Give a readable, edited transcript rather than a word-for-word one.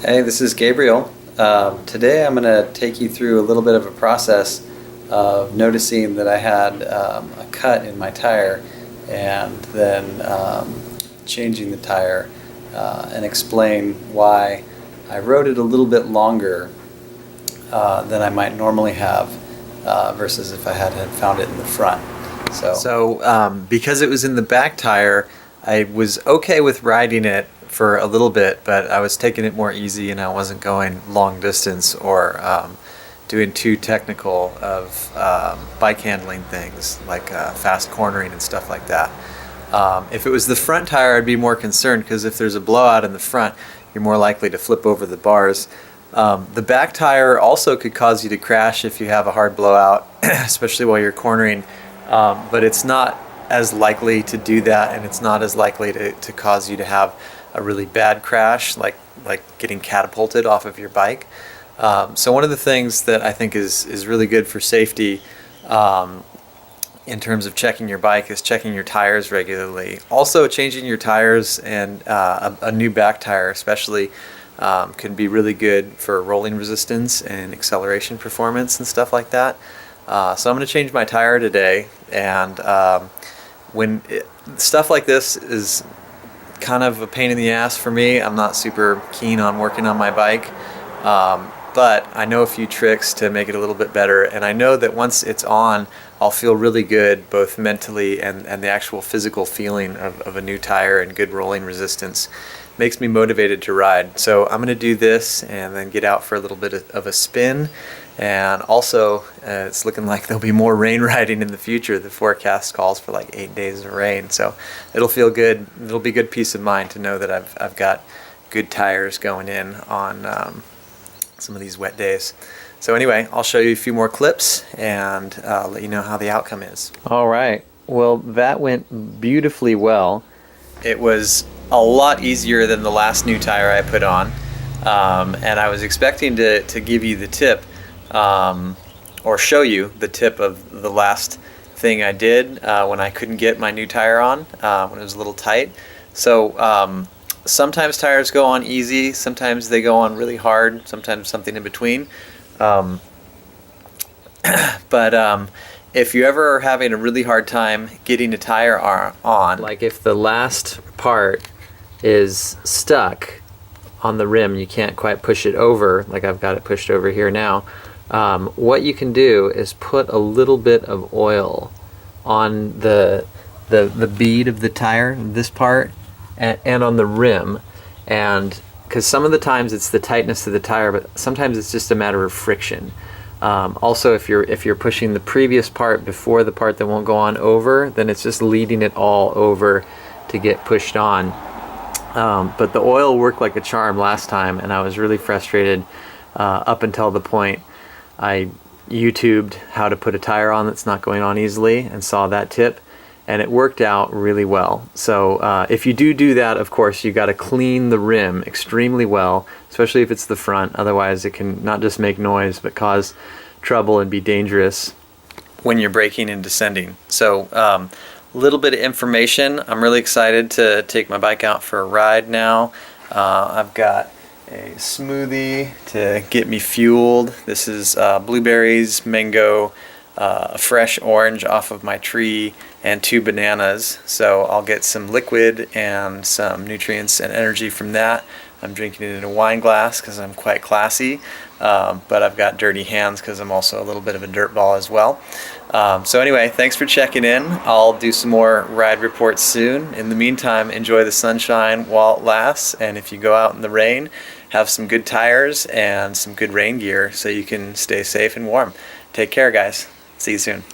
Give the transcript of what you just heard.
Hey, this is Gabriel. Today I'm going to take you through a little bit of a process of noticing that I had a cut in my tire and then changing the tire and explain why I rode it a little bit longer than I might normally have versus if I had found it in the front. So because it was in the back tire, I was okay with riding it for a little bit, but I was taking it more easy and I wasn't going long distance or doing too technical of bike handling things like fast cornering and stuff like that. If it was the front tire, I'd be more concerned because if there's a blowout in the front, you're more likely to flip over the bars. The back tire also could cause you to crash if you have a hard blowout, especially while you're cornering, but it's not as likely to do that, and it's not as likely to cause you to have a really bad crash, like getting catapulted off of your bike. So one of the things that I think is really good for safety in terms of checking your bike is checking your tires regularly. Also, changing your tires and a new back tire especially can be really good for rolling resistance and acceleration performance and stuff like that. So I'm going to change my tire today, and stuff like this is kind of a pain in the ass for me. I'm not super keen on working on my bike, but I know a few tricks to make it a little bit better, and I know that once it's on, I'll feel really good both mentally and the actual physical feeling of a new tire and good rolling resistance makes me motivated to ride. So I'm going to do this and then get out for a little bit of a spin. And also, it's looking like there'll be more rain riding in the future. The forecast calls for like 8 days of rain, so it'll feel good. It'll be good peace of mind to know that I've got good tires going in on some of these wet days. So anyway, I'll show you a few more clips and let you know how the outcome is. All right. Well, that went beautifully well. It was a lot easier than the last new tire I put on, and I was expecting to give you the tip. Or show you the tip of the last thing I did when I couldn't get my new tire on, when it was a little tight. So sometimes tires go on easy, sometimes they go on really hard, sometimes something in between. But if you ever are having a really hard time getting a tire on, like if the last part is stuck on the rim, you can't quite push it over, like I've got it pushed over here now. What you can do is put a little bit of oil on the bead of the tire, this part, and on the rim, and because some of the times it's the tightness of the tire, but sometimes it's just a matter of friction. Also, if you're pushing the previous part before the part that won't go on over, then it's just leading it all over to get pushed on. But the oil worked like a charm last time, and I was really frustrated up until the point I YouTubed how to put a tire on that's not going on easily and saw that tip, and it worked out really well. So if you do that, of course, you got to clean the rim extremely well, especially if it's the front. Otherwise, it can not just make noise, but cause trouble and be dangerous when you're braking and descending. So a little bit of information. I'm really excited to take my bike out for a ride now. I've got a smoothie to get me fueled. This is blueberries, mango, a fresh orange off of my tree, and 2 bananas. So I'll get some liquid and some nutrients and energy from that. I'm drinking it in a wine glass because I'm quite classy, but I've got dirty hands because I'm also a little bit of a dirtball as well. So anyway, thanks for checking in. I'll do some more ride reports soon. In the meantime, enjoy the sunshine while it lasts, and if you go out in the rain, have some good tires and some good rain gear so you can stay safe and warm. Take care, guys. See you soon.